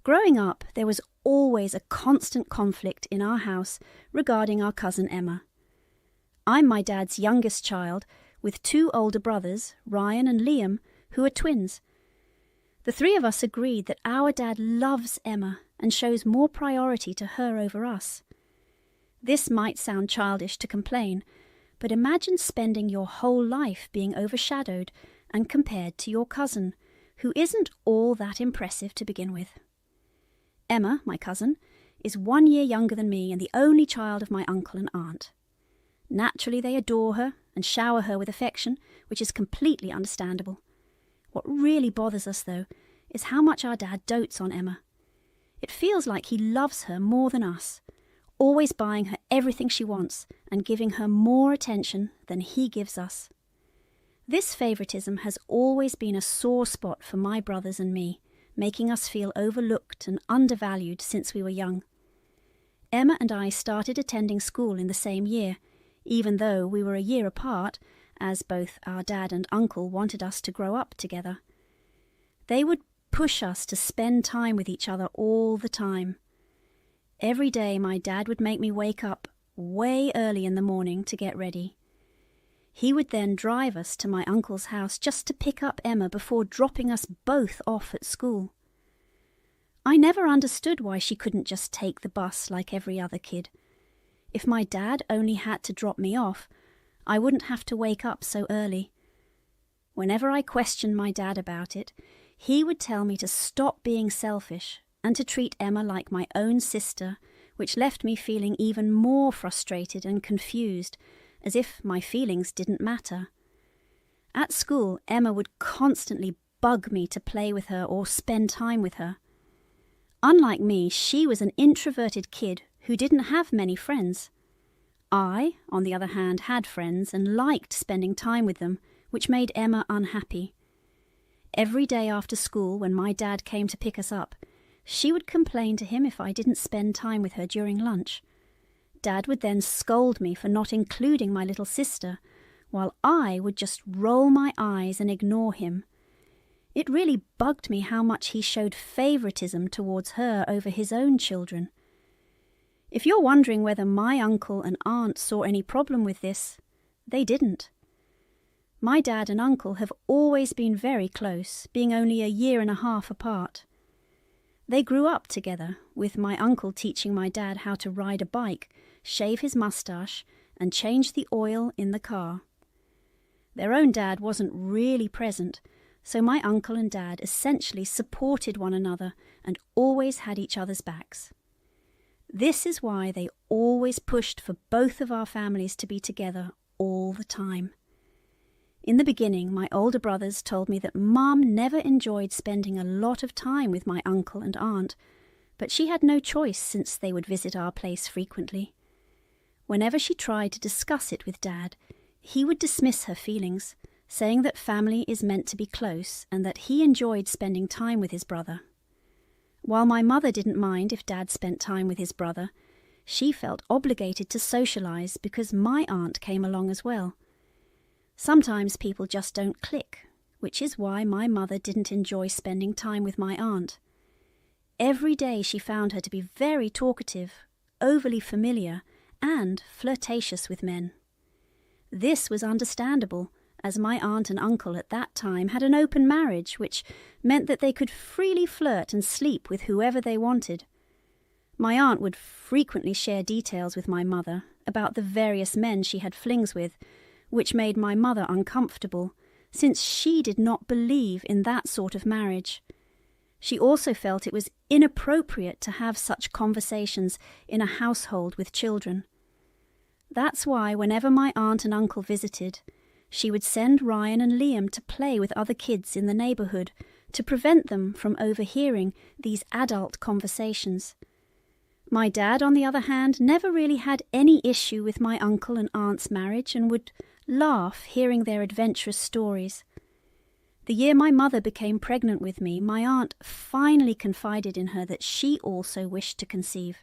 Growing up, there was always a constant conflict in our house regarding our cousin Emma. I'm my dad's youngest child, with 2 older brothers, Ryan and Liam, who are twins. The 3 of us agreed that our dad loves Emma and shows more priority to her over us. This might sound childish to complain, but imagine spending your whole life being overshadowed and compared to your cousin, who isn't all that impressive to begin with. Emma, my cousin, is 1 year younger than me and the only child of my uncle and aunt. Naturally, they adore her and shower her with affection, which is completely understandable. What really bothers us, though, is how much our dad dotes on Emma. It feels like he loves her more than us, always buying her everything she wants and giving her more attention than he gives us. This favoritism has always been a sore spot for my brothers and me, making us feel overlooked and undervalued since we were young. Emma and I started attending school in the same year, even though we were a year apart, as both our dad and uncle wanted us to grow up together. They would push us to spend time with each other all the time. Every day my dad would make me wake up way early in the morning to get ready. He would then drive us to my uncle's house just to pick up Emma before dropping us both off at school. I never understood why she couldn't just take the bus like every other kid. If my dad only had to drop me off, I wouldn't have to wake up so early. Whenever I questioned my dad about it, he would tell me to stop being selfish and to treat Emma like my own sister, which left me feeling even more frustrated and confused, as if my feelings didn't matter. At school, Emma would constantly bug me to play with her or spend time with her. Unlike me, she was an introverted kid who didn't have many friends. I, on the other hand, had friends and liked spending time with them, which made Emma unhappy. Every day after school, when my dad came to pick us up, she would complain to him if I didn't spend time with her during lunch. Dad would then scold me for not including my little sister, while I would just roll my eyes and ignore him. It really bugged me how much he showed favoritism towards her over his own children. If you're wondering whether my uncle and aunt saw any problem with this, they didn't. My dad and uncle have always been very close, being only a year and a half apart. They grew up together, with my uncle teaching my dad how to ride a bike, shave his mustache, and change the oil in the car. Their own dad wasn't really present, so my uncle and dad essentially supported one another and always had each other's backs. This is why they always pushed for both of our families to be together all the time. In the beginning, my older brothers told me that Mum never enjoyed spending a lot of time with my uncle and aunt, but she had no choice since they would visit our place frequently. Whenever she tried to discuss it with Dad, he would dismiss her feelings, saying that family is meant to be close and that he enjoyed spending time with his brother. While my mother didn't mind if Dad spent time with his brother, she felt obligated to socialize because my aunt came along as well. Sometimes people just don't click, which is why my mother didn't enjoy spending time with my aunt. Every day she found her to be very talkative, overly familiar, and flirtatious with men. This was understandable, as my aunt and uncle at that time had an open marriage, which meant that they could freely flirt and sleep with whoever they wanted. My aunt would frequently share details with my mother about the various men she had flings with, which made my mother uncomfortable, since she did not believe in that sort of marriage. She also felt it was inappropriate to have such conversations in a household with children. That's why whenever my aunt and uncle visited, she would send Ryan and Liam to play with other kids in the neighborhood to prevent them from overhearing these adult conversations. My dad, on the other hand, never really had any issue with my uncle and aunt's marriage and would laugh hearing their adventurous stories. The year my mother became pregnant with me, my aunt finally confided in her that she also wished to conceive.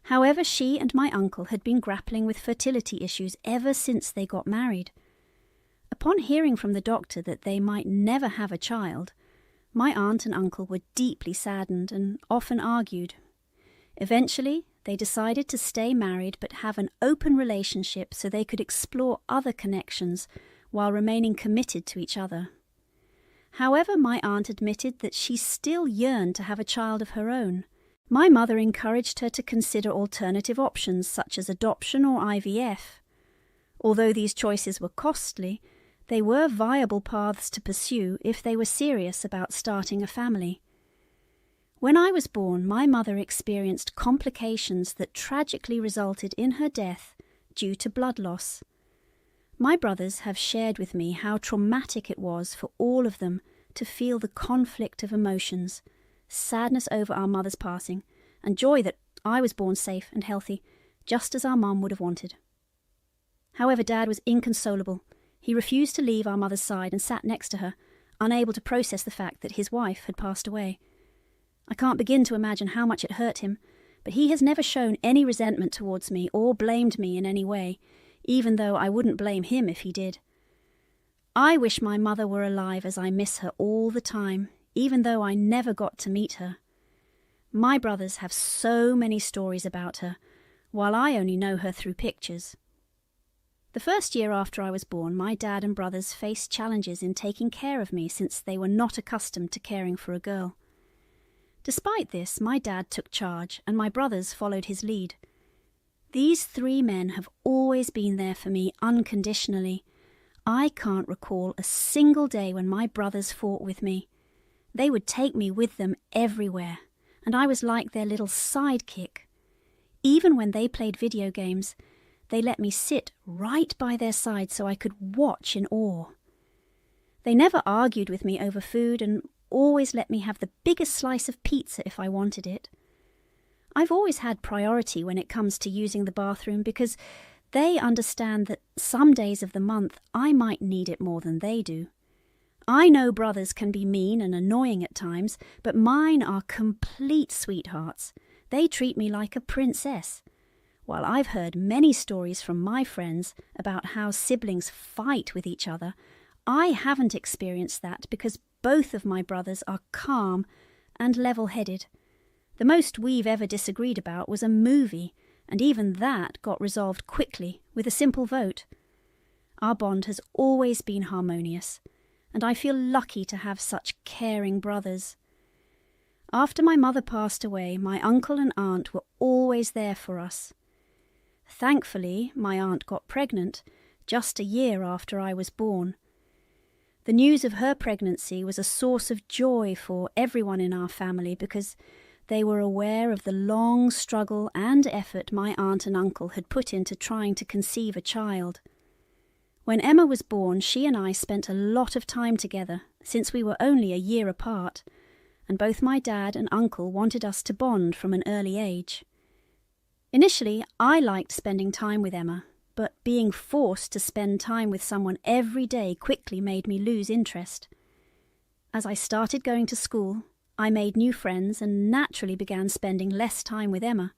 However, she and my uncle had been grappling with fertility issues ever since they got married. Upon hearing from the doctor that they might never have a child, My aunt and uncle were deeply saddened and often argued. Eventually, they decided to stay married but have an open relationship so they could explore other connections while remaining committed to each other. However, my aunt admitted that she still yearned to have a child of her own. My mother encouraged her to consider alternative options such as adoption or IVF. Although these choices were costly, they were viable paths to pursue if they were serious about starting a family. When I was born, my mother experienced complications that tragically resulted in her death due to blood loss. My brothers have shared with me how traumatic it was for all of them to feel the conflict of emotions, sadness over our mother's passing, and joy that I was born safe and healthy, just as our mum would have wanted. However, Dad was inconsolable. He refused to leave our mother's side and sat next to her, unable to process the fact that his wife had passed away. I can't begin to imagine how much it hurt him, but he has never shown any resentment towards me or blamed me in any way, even though I wouldn't blame him if he did. I wish my mother were alive, as I miss her all the time, even though I never got to meet her. My brothers have so many stories about her, while I only know her through pictures. The first year after I was born, my dad and brothers faced challenges in taking care of me since they were not accustomed to caring for a girl. Despite this, my dad took charge and my brothers followed his lead. These three men have always been there for me unconditionally. I can't recall a single day when my brothers fought with me. They would take me with them everywhere, and I was like their little sidekick. Even when they played video games, they let me sit right by their side so I could watch in awe. They never argued with me over food and always let me have the biggest slice of pizza if I wanted it. I've always had priority when it comes to using the bathroom because they understand that some days of the month I might need it more than they do. I know brothers can be mean and annoying at times, but mine are complete sweethearts. They treat me like a princess. While I've heard many stories from my friends about how siblings fight with each other, I haven't experienced that because both of my brothers are calm and level-headed. The most we've ever disagreed about was a movie, and even that got resolved quickly with a simple vote. Our bond has always been harmonious, and I feel lucky to have such caring brothers. After my mother passed away, my uncle and aunt were always there for us. Thankfully, my aunt got pregnant just a year after I was born. The news of her pregnancy was a source of joy for everyone in our family because they were aware of the long struggle and effort my aunt and uncle had put into trying to conceive a child. When Emma was born, she and I spent a lot of time together, since we were only a year apart, and both my dad and uncle wanted us to bond from an early age. Initially, I liked spending time with Emma, but being forced to spend time with someone every day quickly made me lose interest. As I started going to school, I made new friends and naturally began spending less time with Emma.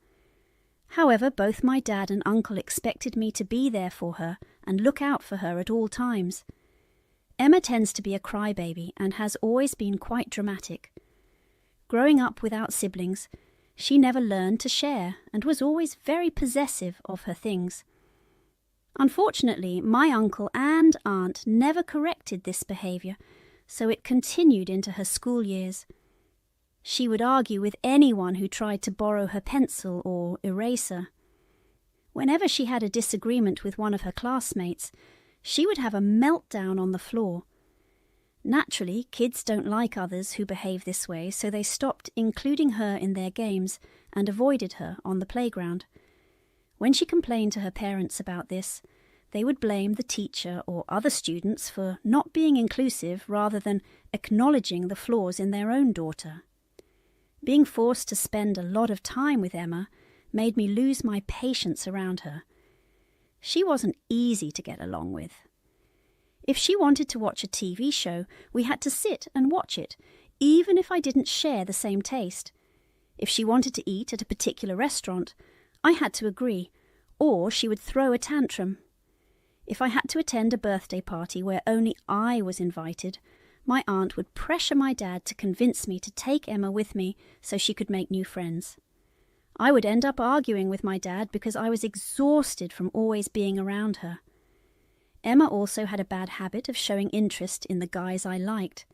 However, both my dad and uncle expected me to be there for her and look out for her at all times. Emma tends to be a crybaby and has always been quite dramatic. Growing up without siblings, she never learned to share and was always very possessive of her things. Unfortunately, my uncle and aunt never corrected this behaviour, so it continued into her school years. She would argue with anyone who tried to borrow her pencil or eraser. Whenever she had a disagreement with one of her classmates, she would have a meltdown on the floor. Naturally, kids don't like others who behave this way, so they stopped including her in their games and avoided her on the playground. When she complained to her parents about this, they would blame the teacher or other students for not being inclusive rather than acknowledging the flaws in their own daughter. Being forced to spend a lot of time with Emma made me lose my patience around her. She wasn't easy to get along with. If she wanted to watch a TV show, we had to sit and watch it, even if I didn't share the same taste. If she wanted to eat at a particular restaurant, I had to agree, or she would throw a tantrum. If I had to attend a birthday party where only I was invited, my aunt would pressure my dad to convince me to take Emma with me so she could make new friends. I would end up arguing with my dad because I was exhausted from always being around her. Emma also had a bad habit of showing interest in the guys I liked.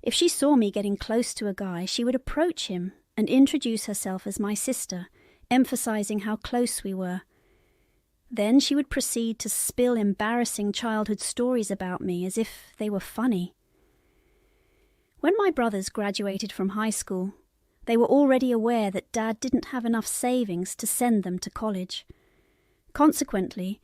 If she saw me getting close to a guy, she would approach him and introduce herself as my sister, emphasizing how close we were. Then she would proceed to spill embarrassing childhood stories about me as if they were funny. When my brothers graduated from high school, they were already aware that Dad didn't have enough savings to send them to college. Consequently,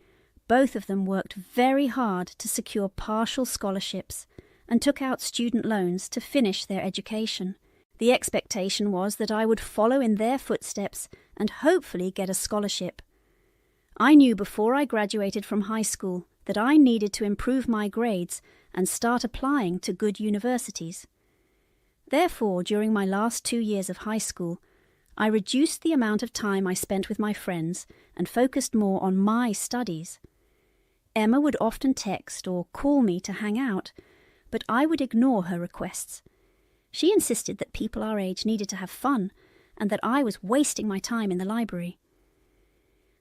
both of them worked very hard to secure partial scholarships and took out student loans to finish their education. The expectation was that I would follow in their footsteps and hopefully get a scholarship. I knew before I graduated from high school that I needed to improve my grades and start applying to good universities. Therefore, during my last 2 years of high school, I reduced the amount of time I spent with my friends and focused more on my studies. Emma would often text or call me to hang out, but I would ignore her requests. She insisted that people our age needed to have fun and that I was wasting my time in the library.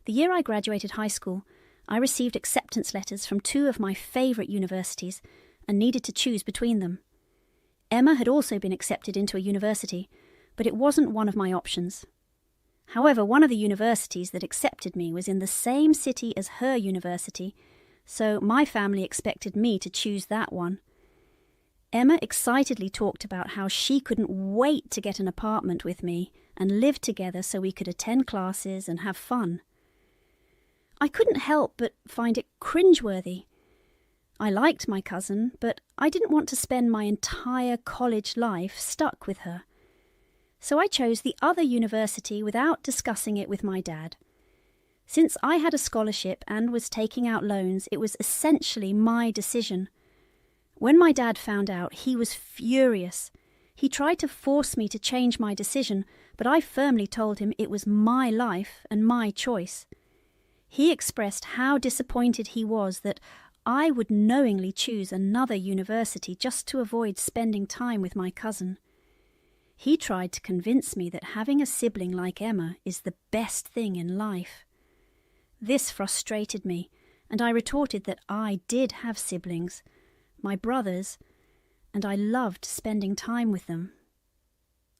The year I graduated high school, I received acceptance letters from 2 of my favourite universities and needed to choose between them. Emma had also been accepted into a university, but it wasn't one of my options. However, one of the universities that accepted me was in the same city as her university, so my family expected me to choose that one. Emma excitedly talked about how she couldn't wait to get an apartment with me and live together so we could attend classes and have fun. I couldn't help but find it cringeworthy. I liked my cousin, but I didn't want to spend my entire college life stuck with her. So I chose the other university without discussing it with my dad. Since I had a scholarship and was taking out loans, it was essentially my decision. When my dad found out, he was furious. He tried to force me to change my decision, but I firmly told him it was my life and my choice. He expressed how disappointed he was that I would knowingly choose another university just to avoid spending time with my cousin. He tried to convince me that having a sibling like Emma is the best thing in life. This frustrated me, and I retorted that I did have siblings, my brothers, and I loved spending time with them.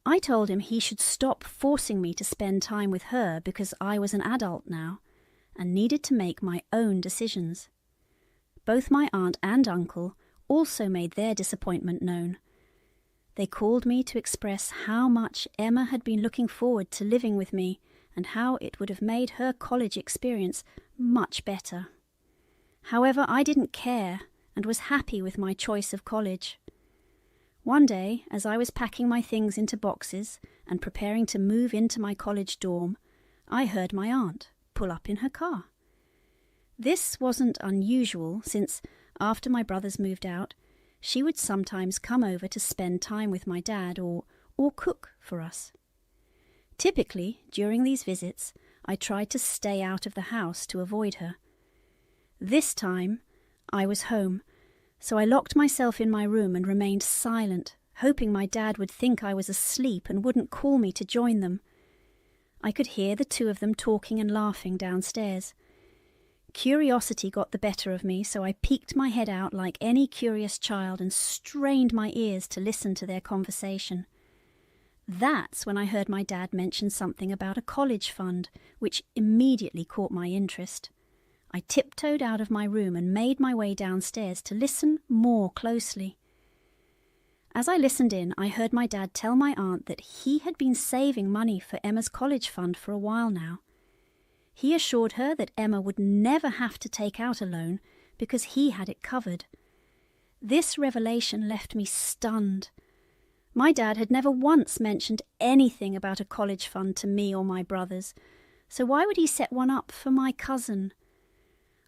I told him he should stop forcing me to spend time with her because I was an adult now and needed to make my own decisions. Both my aunt and uncle also made their disappointment known. They called me to express how much Emma had been looking forward to living with me and how it would have made her college experience much better. However, I didn't care and was happy with my choice of college. One day, as I was packing my things into boxes and preparing to move into my college dorm, I heard my aunt pull up in her car. This wasn't unusual since, after my brothers moved out, she would sometimes come over to spend time with my dad or cook for us. Typically, during these visits, I tried to stay out of the house to avoid her. This time, I was home, so I locked myself in my room and remained silent, hoping my dad would think I was asleep and wouldn't call me to join them. I could hear the 2 of them talking and laughing downstairs. Curiosity got the better of me, so I peeked my head out like any curious child and strained my ears to listen to their conversation. That's when I heard my dad mention something about a college fund, which immediately caught my interest. I tiptoed out of my room and made my way downstairs to listen more closely. As I listened in, I heard my dad tell my aunt that he had been saving money for Emma's college fund for a while now. He assured her that Emma would never have to take out a loan because he had it covered. This revelation left me stunned. My dad had never once mentioned anything about a college fund to me or my brothers, so why would he set one up for my cousin?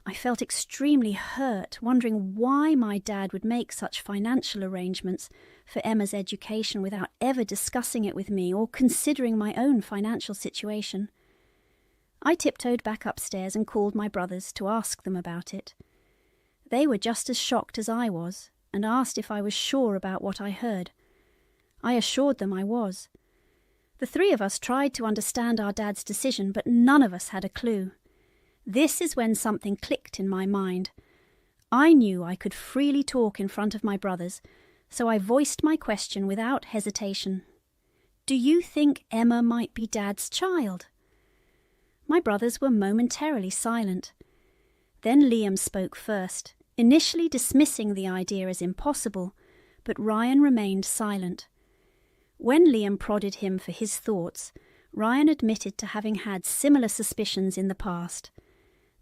I felt extremely hurt, wondering why my dad would make such financial arrangements for Emma's education without ever discussing it with me or considering my own financial situation. I tiptoed back upstairs and called my brothers to ask them about it. They were just as shocked as I was, and asked if I was sure about what I heard. I assured them I was. The three of us tried to understand our dad's decision, but none of us had a clue. This is when something clicked in my mind. I knew I could freely talk in front of my brothers, so I voiced my question without hesitation. Do you think Emma might be Dad's child? My brothers were momentarily silent. Then Liam spoke first, initially dismissing the idea as impossible, but Ryan remained silent. When Liam prodded him for his thoughts, Ryan admitted to having had similar suspicions in the past.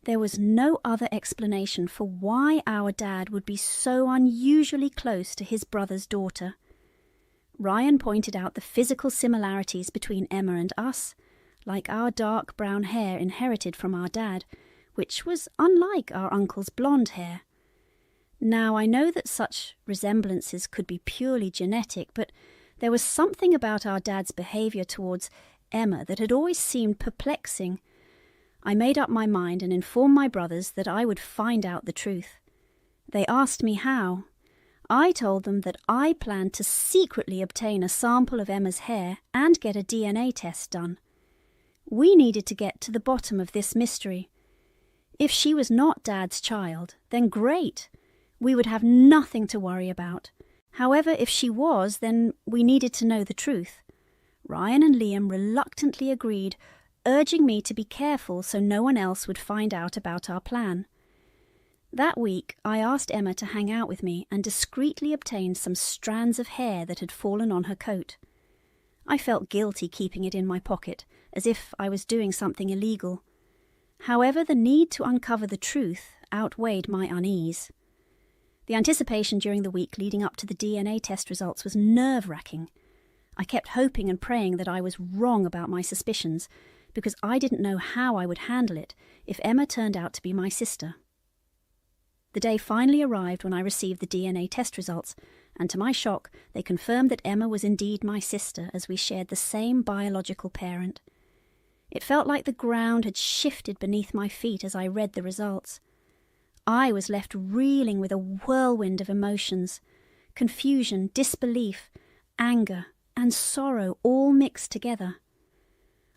There was no other explanation for why our dad would be so unusually close to his brother's daughter. Ryan pointed out the physical similarities between Emma and us, like our dark brown hair inherited from our dad, which was unlike our uncle's blonde hair. Now, I know that such resemblances could be purely genetic, but there was something about our dad's behaviour towards Emma that had always seemed perplexing. I made up my mind and informed my brothers that I would find out the truth. They asked me how. I told them that I planned to secretly obtain a sample of Emma's hair and get a DNA test done. We needed to get to the bottom of this mystery. If she was not Dad's child, then great. We would have nothing to worry about. However, if she was, then we needed to know the truth. Ryan and Liam reluctantly agreed, urging me to be careful so no one else would find out about our plan. That week, I asked Emma to hang out with me and discreetly obtained some strands of hair that had fallen on her coat. I felt guilty keeping it in my pocket, as if I was doing something illegal. However, the need to uncover the truth outweighed my unease. The anticipation during the week leading up to the DNA test results was nerve-wracking. I kept hoping and praying that I was wrong about my suspicions, because I didn't know how I would handle it if Emma turned out to be my sister. The day finally arrived when I received the DNA test results, and to my shock, they confirmed that Emma was indeed my sister, as we shared the same biological parent. It felt like the ground had shifted beneath my feet as I read the results. I was left reeling with a whirlwind of emotions, confusion, disbelief, anger, and sorrow all mixed together.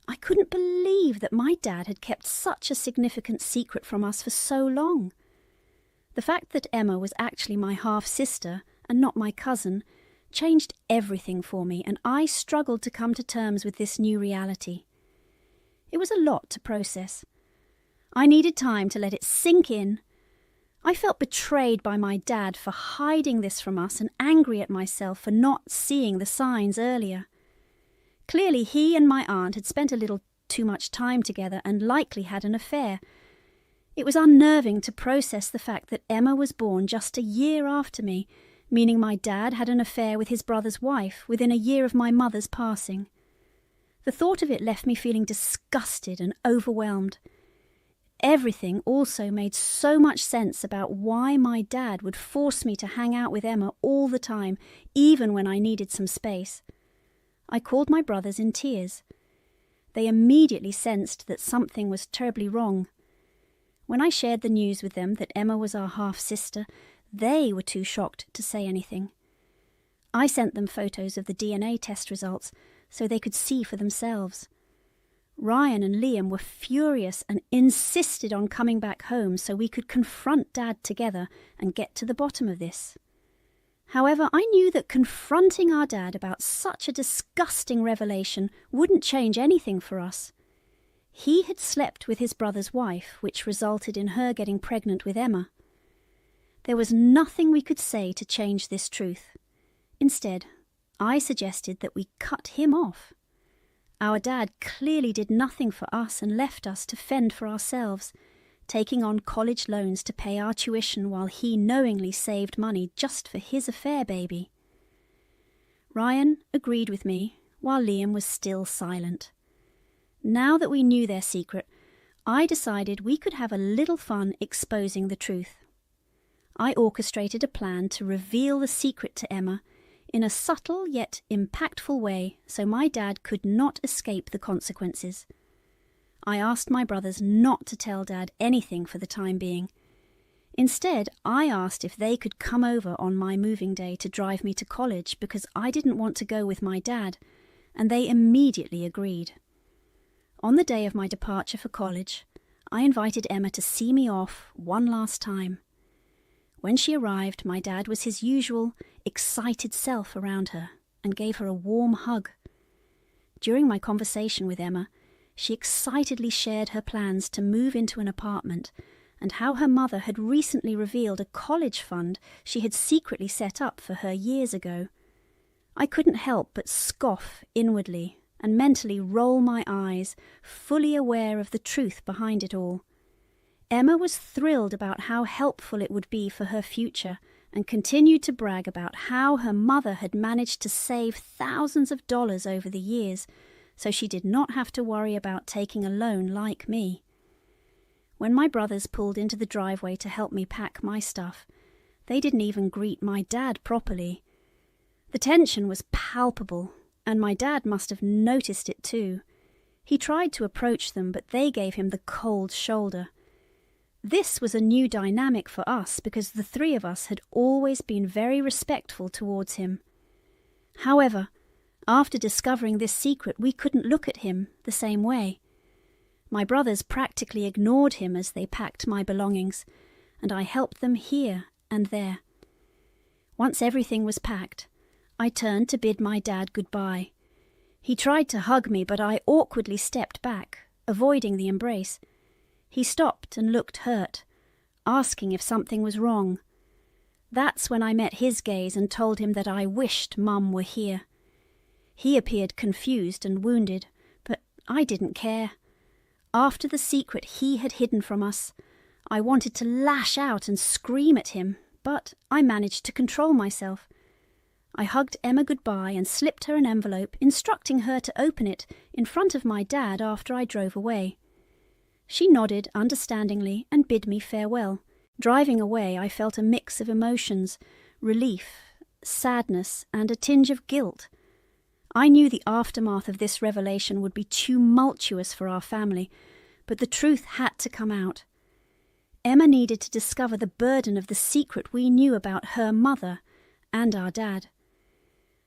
I couldn't believe that my dad had kept such a significant secret from us for so long. The fact that Emma was actually my half-sister and not my cousin changed everything for me, and I struggled to come to terms with this new reality. It was a lot to process. I needed time to let it sink in. I felt betrayed by my dad for hiding this from us and angry at myself for not seeing the signs earlier. Clearly, he and my aunt had spent a little too much time together and likely had an affair. It was unnerving to process the fact that Emma was born just a year after me, meaning my dad had an affair with his brother's wife within a year of my mother's passing. The thought of it left me feeling disgusted and overwhelmed. Everything also made so much sense about why my dad would force me to hang out with Emma all the time, even when I needed some space. I called my brothers in tears. They immediately sensed that something was terribly wrong. When I shared the news with them that Emma was our half-sister, they were too shocked to say anything. I sent them photos of the DNA test results so they could see for themselves. Ryan and Liam were furious and insisted on coming back home so we could confront Dad together and get to the bottom of this. However, I knew that confronting our dad about such a disgusting revelation wouldn't change anything for us. He had slept with his brother's wife, which resulted in her getting pregnant with Emma. There was nothing we could say to change this truth. Instead, I suggested that we cut him off. Our dad clearly did nothing for us and left us to fend for ourselves, taking on college loans to pay our tuition while he knowingly saved money just for his affair baby. Ryan agreed with me, while Liam was still silent. Now that we knew their secret, I decided we could have a little fun exposing the truth. I orchestrated a plan to reveal the secret to Emma in a subtle yet impactful way so my dad could not escape the consequences. I asked my brothers not to tell Dad anything for the time being. Instead, I asked if they could come over on my moving day to drive me to college because I didn't want to go with my dad, and they immediately agreed. On the day of my departure for college, I invited Emma to see me off one last time. When she arrived, my dad was his usual, excited self around her and gave her a warm hug. During my conversation with Emma, she excitedly shared her plans to move into an apartment and how her mother had recently revealed a college fund she had secretly set up for her years ago. I couldn't help but scoff inwardly and mentally roll my eyes, fully aware of the truth behind it all. Emma was thrilled about how helpful it would be for her future and continued to brag about how her mother had managed to save thousands of dollars over the years, so she did not have to worry about taking a loan like me. When my brothers pulled into the driveway to help me pack my stuff, they didn't even greet my dad properly. The tension was palpable, and my dad must have noticed it too. He tried to approach them, but they gave him the cold shoulder. This was a new dynamic for us because the three of us had always been very respectful towards him. However, after discovering this secret, we couldn't look at him the same way. My brothers practically ignored him as they packed my belongings, and I helped them here and there. Once everything was packed, I turned to bid my dad goodbye. He tried to hug me, but I awkwardly stepped back, avoiding the embrace. He stopped and looked hurt, asking if something was wrong. That's when I met his gaze and told him that I wished Mum were here. He appeared confused and wounded, but I didn't care. After the secret he had hidden from us, I wanted to lash out and scream at him, but I managed to control myself. I hugged Emma goodbye and slipped her an envelope, instructing her to open it in front of my dad after I drove away. She nodded understandingly and bid me farewell. Driving away, I felt a mix of emotions, relief, sadness, and a tinge of guilt. I knew the aftermath of this revelation would be tumultuous for our family, but the truth had to come out. Emma needed to discover the burden of the secret we knew about her mother and our dad.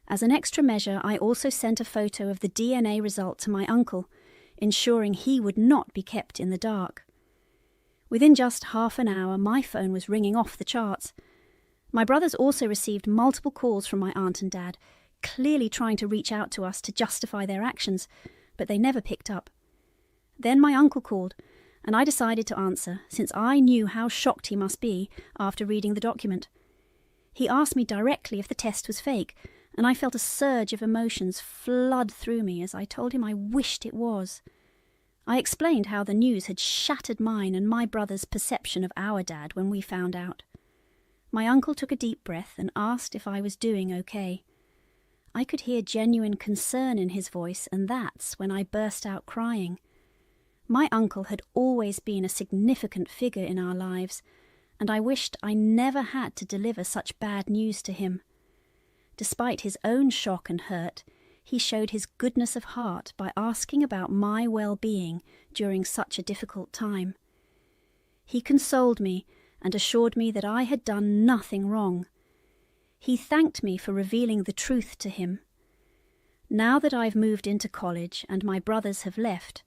As an extra measure, I also sent a photo of the DNA result to my uncle, ensuring he would not be kept in the dark. Within just half an hour, my phone was ringing off the charts. My brothers also received multiple calls from my aunt and dad, clearly trying to reach out to us to justify their actions, but they never picked up. Then my uncle called, and I decided to answer, since I knew how shocked he must be after reading the document. He asked me directly if the test was fake, and I felt a surge of emotions flood through me as I told him I wished it was. I explained how the news had shattered mine and my brother's perception of our dad when we found out. My uncle took a deep breath and asked if I was doing okay. I could hear genuine concern in his voice, and that's when I burst out crying. My uncle had always been a significant figure in our lives, and I wished I never had to deliver such bad news to him. Despite his own shock and hurt, he showed his goodness of heart by asking about my well-being during such a difficult time. He consoled me and assured me that I had done nothing wrong. He thanked me for revealing the truth to him. Now that I've moved into college and my brothers have left,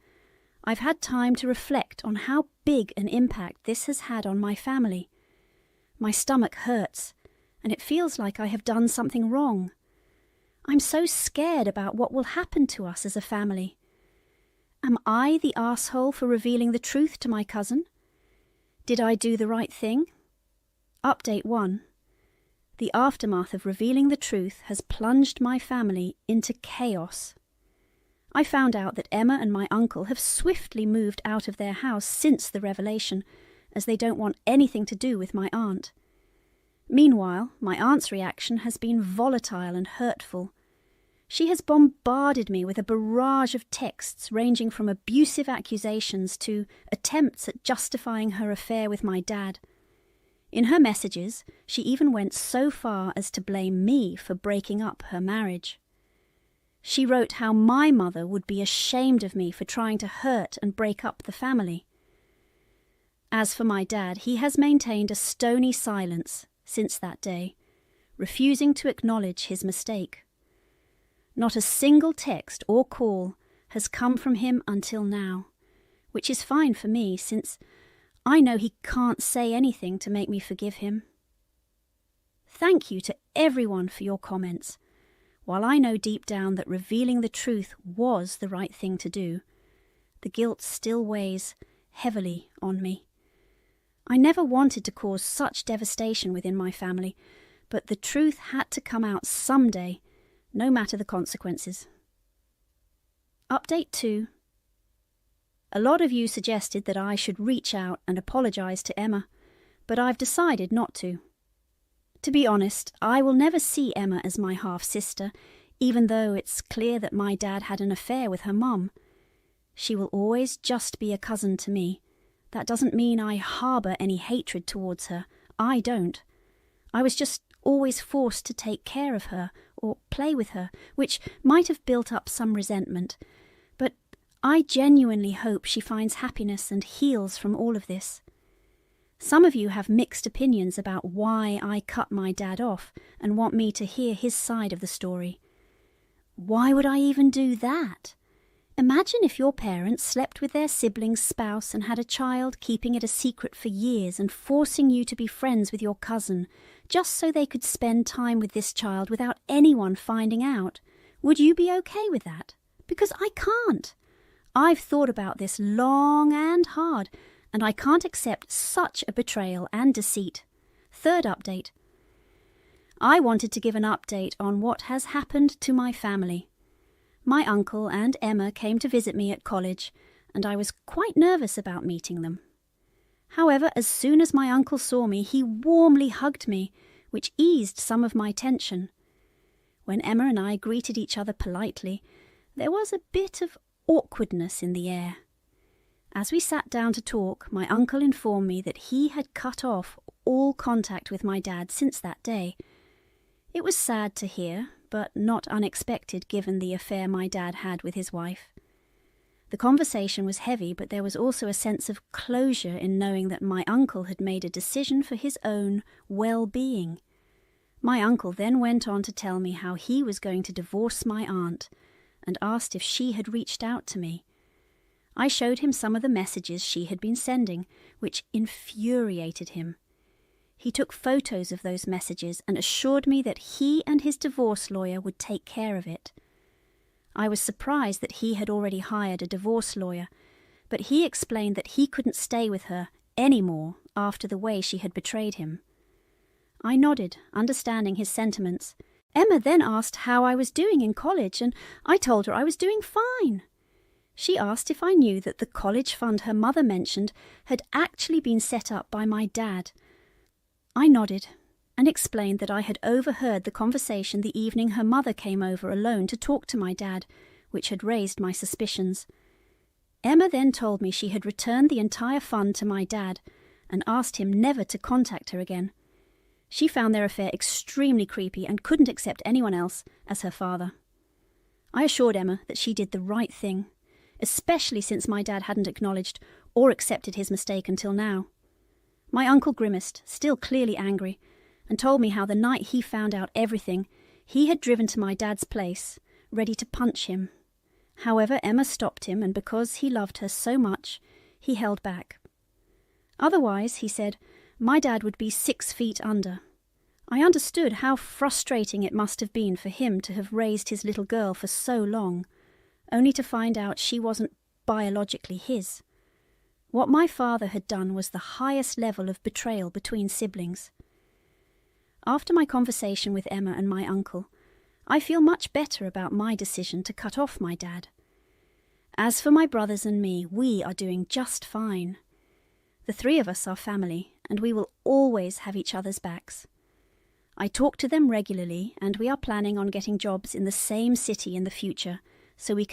I've had time to reflect on how big an impact this has had on my family. My stomach hurts, and it feels like I have done something wrong. I'm so scared about what will happen to us as a family. Am I the asshole for revealing the truth to my cousin? Did I do the right thing? Update 1. The aftermath of revealing the truth has plunged my family into chaos. I found out that Emma and my uncle have swiftly moved out of their house since the revelation, as they don't want anything to do with my aunt. Meanwhile, my aunt's reaction has been volatile and hurtful. She has bombarded me with a barrage of texts ranging from abusive accusations to attempts at justifying her affair with my dad. In her messages, she even went so far as to blame me for breaking up her marriage. She wrote how my mother would be ashamed of me for trying to hurt and break up the family. As for my dad, he has maintained a stony silence since that day, refusing to acknowledge his mistake. Not a single text or call has come from him until now, which is fine for me since I know he can't say anything to make me forgive him. Thank you to everyone for your comments. While I know deep down that revealing the truth was the right thing to do, the guilt still weighs heavily on me. I never wanted to cause such devastation within my family, but the truth had to come out someday, no matter the consequences. Update 2. A lot of you suggested that I should reach out and apologise to Emma, but I've decided not to. To be honest, I will never see Emma as my half-sister, even though it's clear that my dad had an affair with her mum. She will always just be a cousin to me. That doesn't mean I harbour any hatred towards her. I don't. I was just always forced to take care of her or play with her, which might have built up some resentment. But I genuinely hope she finds happiness and heals from all of this. Some of you have mixed opinions about why I cut my dad off and want me to hear his side of the story. Why would I even do that? Imagine if your parents slept with their sibling's spouse and had a child, keeping it a secret for years and forcing you to be friends with your cousin, just so they could spend time with this child without anyone finding out. Would you be okay with that? Because I can't. I've thought about this long and hard, and I can't accept such a betrayal and deceit. Third update. I wanted to give an update on what has happened to my family. My uncle and Emma came to visit me at college, and I was quite nervous about meeting them. However, as soon as my uncle saw me, he warmly hugged me, which eased some of my tension. When Emma and I greeted each other politely, there was a bit of awkwardness in the air. As we sat down to talk, my uncle informed me that he had cut off all contact with my dad since that day. It was sad to hear, but not unexpected given the affair my dad had with his wife. The conversation was heavy, but there was also a sense of closure in knowing that my uncle had made a decision for his own well-being. My uncle then went on to tell me how he was going to divorce my aunt, and asked if she had reached out to me. I showed him some of the messages she had been sending, which infuriated him. He took photos of those messages and assured me that he and his divorce lawyer would take care of it. I was surprised that he had already hired a divorce lawyer, but he explained that he couldn't stay with her anymore after the way she had betrayed him. I nodded, understanding his sentiments. Emma then asked how I was doing in college, and I told her I was doing fine. She asked if I knew that the college fund her mother mentioned had actually been set up by my dad. I nodded and explained that I had overheard the conversation the evening her mother came over alone to talk to my dad, which had raised my suspicions. Emma then told me she had returned the entire fund to my dad and asked him never to contact her again. She found their affair extremely creepy and couldn't accept anyone else as her father. I assured Emma that she did the right thing, especially since my dad hadn't acknowledged or accepted his mistake until now. My uncle grimaced, still clearly angry, and told me how the night he found out everything, he had driven to my dad's place, ready to punch him. However, Emma stopped him, and because he loved her so much, he held back. Otherwise, he said, my dad would be 6 feet under. I understood how frustrating it must have been for him to have raised his little girl for so long, only to find out she wasn't biologically his. What my father had done was the highest level of betrayal between siblings. After my conversation with Emma and my uncle, I feel much better about my decision to cut off my dad. As for my brothers and me, we are doing just fine. The 3 of us are family, and we will always have each other's backs. I talk to them regularly, and we are planning on getting jobs in the same city in the future, so we